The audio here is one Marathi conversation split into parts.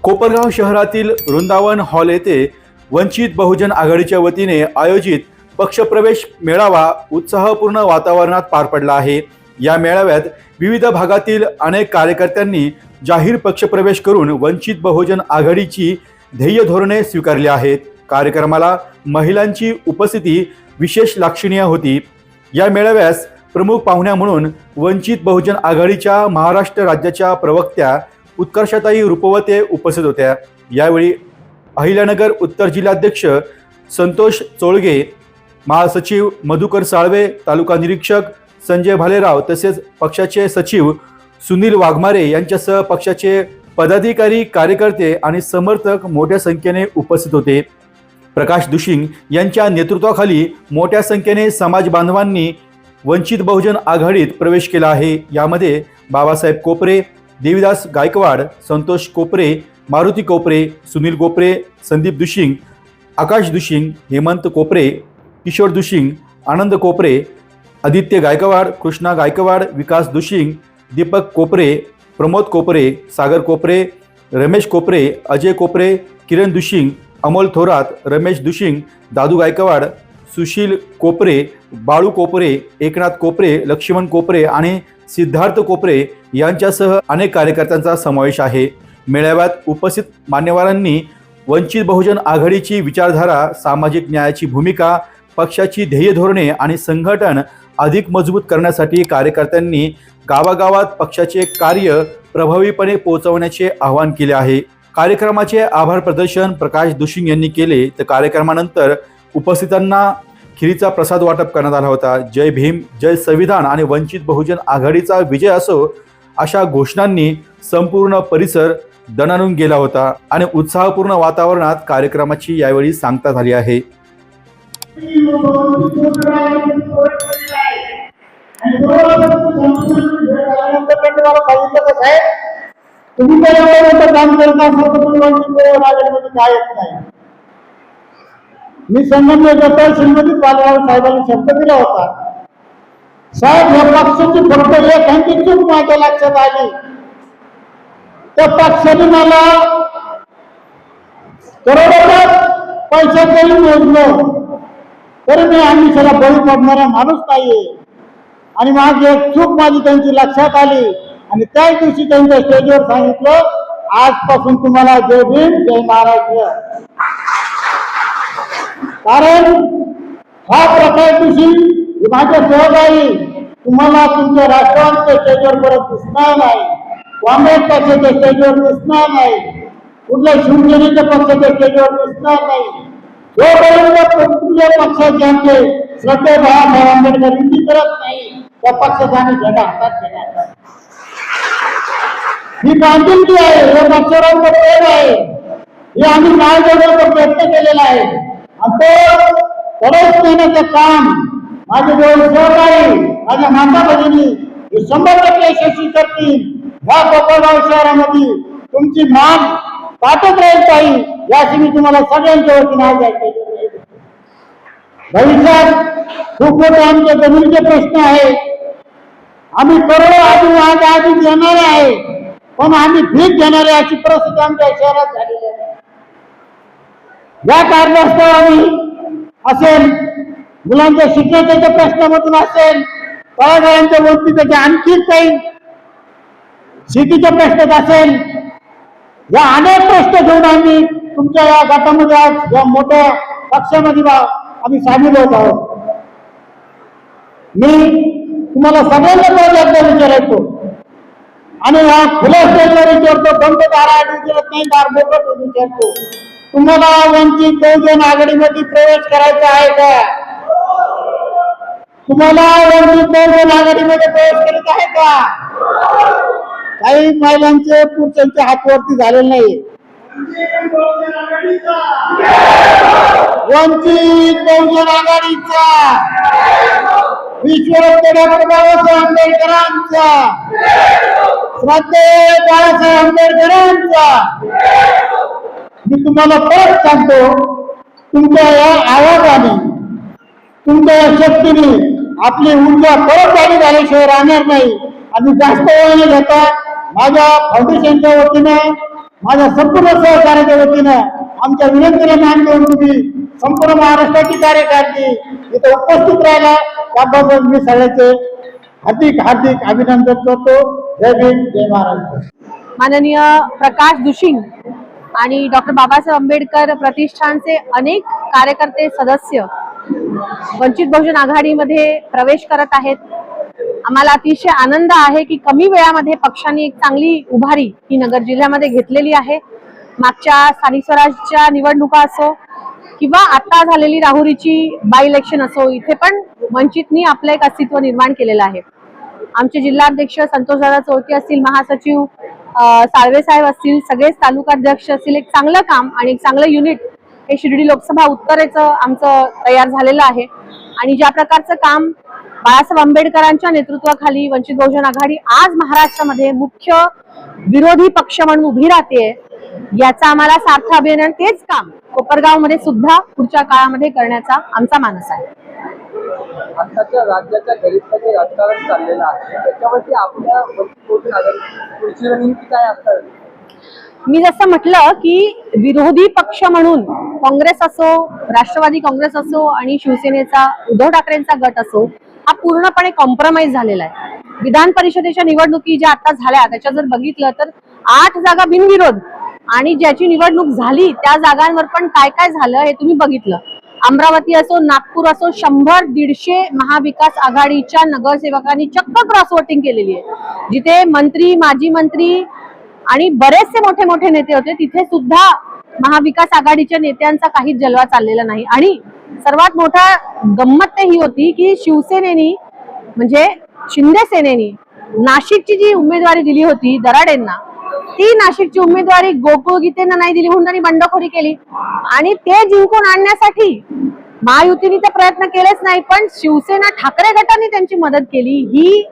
कोपरगाव शहरातील वृंदावन हॉल येथे वंचित बहुजन आघाडीच्या वतीने आयोजित पक्षप्रवेश मेळावा उत्साहपूर्ण वातावरणात पार पडला आहे। या मेळाव्यात विविध भागातील अनेक कार्यकर्त्यांनी जाहीर पक्षप्रवेश करून वंचित बहुजन आघाडीची ध्येय धोरणे स्वीकारली आहेत। कार्यक्रमाला महिलांची उपस्थिती विशेष लक्षणीय होती। या मेळाव्यास प्रमुख पाहुण्या म्हणून वंचित बहुजन आघाडीच्या महाराष्ट्र राज्याच्या प्रवक्त्या उत्कर्षताई रूपवते उपस्थित होत्या। यावेळी अहिल्यानगर उत्तर जिल्हाध्यक्ष संतोष चोळगे, महासचिव मधुकर साळवे, तालुका निरीक्षक संजय भालेराव तसेच पक्षाचे सचिव सुनील वाघमारे यांच्यासह पक्षाचे पदाधिकारी, कार्यकर्ते आणि समर्थक मोठ्या संख्येने उपस्थित होते। प्रकाश दुशिंग यांच्या नेतृत्वाखाली मोठ्या संख्येने समाज बांधवांनी वंचित बहुजन आघाडीत प्रवेश केला आहे। यामध्ये बाबासाहेब कोपरे, देवीदास गायकवाड, संतोष कोपरे, मारुती कोपरे, सुनील कोपरे, संदीप दुशिंग, आकाश दुशिंग, हेमंत कोपरे, किशोर दुशिंग, आनंद कोपरे, आदित्य गायकवाड, कृष्णा गायकवाड, विकास दुशिंग, दीपक कोपरे, प्रमोद कोपरे, सागर कोपरे, रमेश कोपरे, अजय कोपरे, किरण दुशिंग, अमोल थोरात, रमेश दुशिंग, दादू गायकवाड, सुशील कोपरे, बाळू कोपरे, एकनाथ कोपरे, लक्ष्मण कोपरे आणि सिद्धार्थ कोपरे यांच्यासह अनेक कार्यकर्त्यांचा समावेश आहे। मेळाव्यात उपस्थित मान्यवरांनी वंचित बहुजन आघाडीची विचारधारा, सामाजिक न्यायाची भूमिका, पक्षाची ध्येय धोरणे आणि संघटन अधिक मजबूत करण्यासाठी कार्यकर्त्यांनी गावागावात पक्षाचे कार्य प्रभावीपणे पोहोचवण्याचे आवाहन केले आहे। कार्यक्रमाचे आभार प्रदर्शन प्रकाश दुशिंग यांनी केले, तर कार्यक्रमानंतर उपस्थितांना खिरीचा प्रसाद वाटप करण्यात आला होता। जय भीम, जय संविधान आणि वंचित बहुजन आघाडीचा विजय असो अशा घोषणांनी संपूर्ण परिसर दणाणून गेला होता आणि उत्साहपूर्ण वातावरणात कार्यक्रमाची यावेळी सांगता झाली आहे। मी संगमनेर गटात श्रीमती पालवाड साहेबांनी शब्द दिला होता, साहेब या पक्षाची फक्त एखादी चूक माझ्या लक्षात आली, त्या पक्षाने मला करोडोच्या पैशाचंही मोजलं तरी मी आमिषाला बळी पडणारा माणूस नाहीये। आणि माझी एक चूक त्यांची लक्षात आली आणि त्याच दिवशी त्यांच्या स्टेजवर सांगितलं, आजपासून तुम्हाला जय भीम, जय महाराष्ट्र। कारण हा प्रकार दिवशी माझ्या सहकारी तुम्हाला तुमच्या राष्ट्रवादीच्या स्टेजवर परत दिसणार नाही, काँग्रेस पक्षाच्या स्टेजवर दिसणार नाही, कुठल्या शिवसेनेच्या पक्षाच्या स्टेजवर दिसणार नाही। जोपर्यंत कुठल्या पक्षाचे आमचे श्रद्धेय बाळासाहेब आंबेडकर युती करत नाही त्या पक्षाचा आम्ही झेंडा हातात घेणार नाही। ही बांधिलकी आहे, हे पक्षावर प्रेम आहे, हे आम्ही न्याय देण्याचा प्रयत्न केलेला आहे आणि तो परत देण्याचं काम माझे दोन सहकारी, माझ्या माता भगिनी हे 100% यशस्वी करतील। ह्या कोपरगाव शहरामध्ये तुमची मान पाठच राहील ताई, याची मी तुम्हाला सगळ्यांच्या वतीने आज ऐकते। भविष्यात खूप मोठे आमच्या जमिनीचे प्रश्न आहेत, आम्ही करोडो आधी देणारे आहे, पण आम्ही भीक घेणारे अशी परिस्थिती आमच्या शहरात झालेली आहे। या कारणास्तव आम्ही असेल, मुलांच्या शिक्षणाच्या प्रश्नामधून असेल, तळागाळांच्या वरती आणखी काही शेतीच्या प्रश्नात असेल, या अनेक प्रश्न घेऊन आम्ही तुमच्या या गटामध्ये आज या मोठ्या पक्षामध्ये आम्ही सामील होत आहोत। मी तुम्हाला सगळ्यांना एकदा विचारायचो आणि हा खुल्या स्टेजवर विचारतो, बंद दाराआड विचारत नाही, दार मोकट विचारतो, तुम्हाला वंचित बहुजन आघाडीमध्ये प्रवेश करायचा आहे का? तुम्हाला वंचित बहुजन आघाडीमध्ये प्रवेश करायचा आहे का? काही महिलांचे पुरुषांचे हातवरती झालेले नाही। वंचित बहुजन आघाडीचा, विश्वरत्न डॉक्टर बाबासाहेब आंबेडकरांचा, श्रद्धेय बाळासाहेब आंबेडकरांचा। मी तुम्हाला परत सांगतो, तुमच्या या आवाजाने, तुमच्या या शक्तीने आपली ऊर्जा परत जागी झाल्याशिवाय राहणार नाही। आणि जास्त वेळ न घेता माझ्या फाउंडेशनच्या वतीने माझ्या संपूर्ण सहकार्याच्या वतीनं आमच्या विनंतीला मान देऊन तुम्ही संपूर्ण महाराष्ट्राची कार्यकर्ते इथे उपस्थित राहिला त्याबद्दल मी सगळ्याचे हार्दिक हार्दिक अभिनंदन करतो. जय भीम जय महाराष्ट्र. माननीय प्रकाश दुशिंग आणि डॉक्टर बाबासाहेब आंबेडकर प्रतिष्ठानचे अनेक कार्यकर्ते सदस्य वंचित बहुजन आघाडीमध्ये प्रवेश करत आहेत. आम्हाला अतिशय आनंद आहे की कमी वेळामध्ये पक्षाने एक चांगली उभारी ही नगर जिल्ह्यामध्ये घेतलेली आहे. मागच्या स्थानिक स्वराज्याच्या निवडणुका असो किंवा आता झालेली राहुरीची बाय इलेक्शन असो, इथे पण वंचितनी आपलं एक अस्तित्व निर्माण केलेलं आहे. आमचे जिल्हाध्यक्ष संतोषदादा चौकी असतील, महासचिव साळवे साहेब असतील, सगळेच तालुकाध्यक्ष असतील, एक चांगलं काम आणि एक चांगलं युनिट हे शिर्डी लोकसभा उत्तरेचं आमचं तयार झालेलं आहे. आणि ज्या प्रकारचं काम बाळासाहेब आंबेडकरांच्या नेतृत्वाखाली वंचित बहुजन आघाडी आज महाराष्ट्रामध्ये मुख्य विरोधी पक्ष म्हणून उभी राहते, याचा आम्हाला सार्थ अभिनंदन. तेच काम कोपरगाव मध्ये सुद्धा पुढच्या काळामध्ये करण्याचा आमचा मानस आहे. आताच्या राज्याच्या गरीबाचे राजकारण चाललेलं आहे, त्याच्यावरती आपल्या वंचित बहुजन आघाडी पुढची रणनीती काय असणार? मी जसं म्हटलं की विरोधी पक्ष म्हणून काँग्रेस असो, राष्ट्रवादी काँग्रेस असो आणि शिवसेनेचा उद्धव ठाकरेंचा गट असो, हा पूर्णपणे कॉम्प्रोमाइज झालेला आहे. विधान परिषदेच्या निवडणुकी ज्या आता झाल्या त्याच्यात जर बघितलं तर 8 जागा बिनविरोध आणि ज्याची निवडणूक झाली त्या जागांवर पण काय काय झालं हे तुम्ही बघितलं. अमरावती असो, नागपूर असो, 100-150 महाविकास आघाडीच्या नगरसेवकांनी चक्क क्रॉस वोटिंग केलेली आहे. जिथे मंत्री, माजी मंत्री आणि बरेचसे मोठे मोठे नेते होते, तिथे सुद्धा महाविकास आघाडीच्या नेत्यांचा काहीच जलवा चाललेला नाही. आणि सर्वात मोठा गंमत ही होती की शिवसेनेनी म्हणजे शिंदे सेनेनी नाशिकची जी उमेदवारी दिली होती दराडेंना, ती नाशिकची उमेदवारी गोकुळ गीतेंना नाही दिली म्हणून त्यांनी बंडखोरी केली. आणि ते जिंकून आणण्यासाठी महायुतीने ते प्रयत्न केलेच नाही, पण शिवसेना ठाकरे गटाने त्यांची मदत केली. ही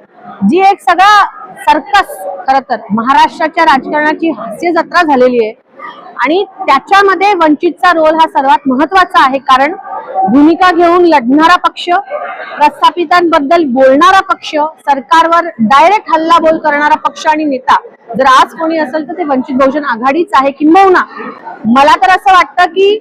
जी एक सगळा सर्कस खर तर महाराष्ट्राच्या राजकारणाची हास्य जत्रा झालेली आहे आणि त्याच्यामध्ये वंचितचा रोल हा सर्वात महत्वाचा आहे. कारण भूमिका घेऊन लढणारा पक्ष, प्रस्थापितांबद्दल बोलणारा पक्ष, सरकारवर डायरेक्ट हल्लाबोल करणारा पक्ष आणि नेता जर आज कोणी असेल तर ते वंचित बहुजन आघाडीच आहे. किंबहुना मला तर असं वाटतं की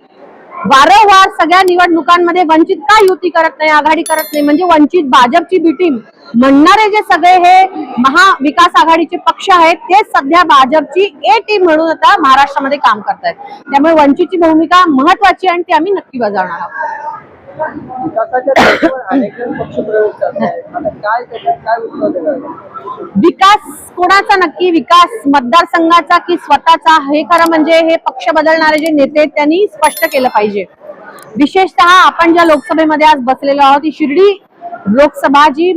वारंवार सगळ्या निवडणुकांमध्ये वंचित का युती करत नाही, आघाडी करत नाही, म्हणजे वंचित भाजपची बी टीम म्हणणारे जे सगळे हे महाविकास आघाडीचे पक्ष आहेत तेच सध्या भाजपची ए टीम म्हणून आता महाराष्ट्रामध्ये काम करतायत. त्यामुळे वंचितची भूमिका महत्वाची आणि ती आम्ही नक्की बजावणार आहोत. विकास कोणाचा नक्की, विकास मतदारसंघाचा की स्वतःचा, हे खरं म्हणजे हे पक्ष बदलणारे जे नेते त्यांनी स्पष्ट केलं पाहिजे. विशेषतः आपण ज्या लोकसभेमध्ये आज बसलेलो आहोत ती शिर्डी लोकसभा जी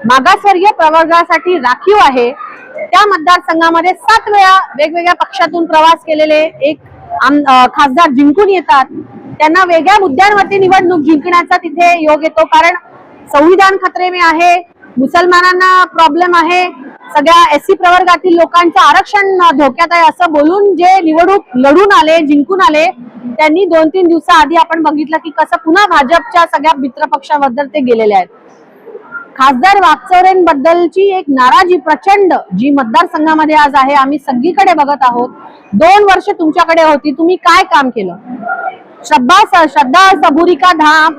मागासवर्गीय प्रवर्गासाठी राखीव आहे, त्या मतदारसंघामध्ये 7 वेळा वेगवेगळ्या पक्षातून प्रवास केलेले एक खासदार जिंकून येतात. त्यांना वेगळ्या मुद्द्यांवरती निवडणूक जिंकण्याचा तिथे योग येतो. कारण संविधान खतरे में आहे, मुसलमानांना प्रॉब्लेम आहे, सगळ्या एससी प्रवर्गातील लोकांचं आरक्षण धोक्यात आहे असं बोलून जे निवडणूक लढून आले, जिंकून आले, त्यांनी 2-3 दिवसाआधी आपण बघितलं की कसं पुन्हा भाजपच्या सगळ्या मित्रपक्षाबद्दल ते गेलेले आहेत. खासदार वागचौरेंबद्दलची एक नाराजी प्रचंड जी मतदारसंघामध्ये आज आहे, आम्ही सगळीकडे बघत आहोत. 2 वर्ष तुमच्याकडे होती, तुम्ही काय काम केलं? श्रद्धा सबुरी का धाम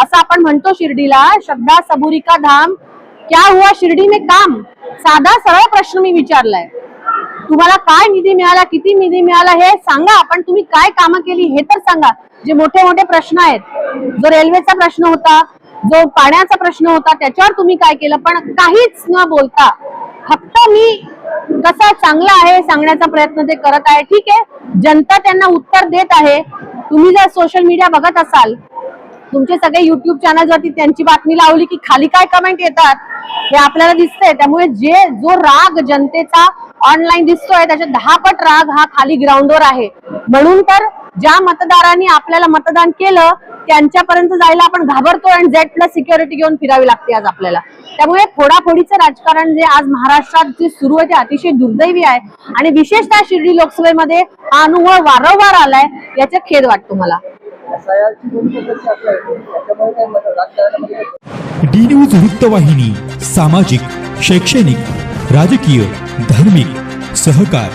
असं आपण म्हणतो शिर्डीला, श्रद्धा सबुरी का धाम, क्या हुआ शिर्डी में काम? साधा सरळ प्रश्न मी विचारलाय. तुम्हाला काय निधी मिळाला, किती निधी मिळाला हे सांगा, पण तुम्ही काय कामं केली हे तर सांगा. जे मोठे मोठे प्रश्न आहेत, जो रेल्वेचा प्रश्न होता, जो पाण्याचा प्रश्न होता, त्याच्यावर तुम्ही काय केलं? पण काहीच न बोलता फक्त मी कसा चांगला आहे सांगण्याचा प्रयत्न ते करत आहे. ठीक आहे, जनता त्यांना उत्तर देत आहे. तुम्ही जर सोशल मीडिया बघत असाल, तुमचे सगळे युट्यूब चॅनलवरती त्यांची बातमी लावली की खाली काय कमेंट येतात हे आपल्याला दिसतंय. त्यामुळे जो राग जनतेचा ऑनलाईन दिसतोय त्याच्या 10 पट राग हा खाली ग्राउंडवर आहे. म्हणून तर ज्या मतदारांनी आपल्याला मतदान केलं त्यांच्यापर्यंत जायला आपण घाबरतो आणि Z+ सिक्युरिटी घेऊन फिरावी लागते आज आपल्याला. त्यामुळे फोडाफोडीचं राजकारण जे आज महाराष्ट्रात जे सुरू आहे ते अतिशय दुर्दैवी आहे आणि विशेषतः शिर्डी लोकसभेमध्ये हा अनुभव वारंवार आलाय, याचा खेद वाटतो मला. डी न्यूज वृत्तवाहिनी सामाजिक, शैक्षणिक, राजकीय, धार्मिक, सहकार,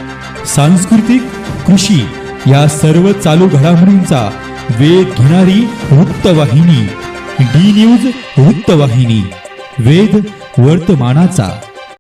सांस्कृतिक, कृषी या सर्व चालू घडामोडींचा वेध घेणारी वृत्तवाहिनी डी न्यूज वृत्तवाहिनी, वेध वर्तमानाचा.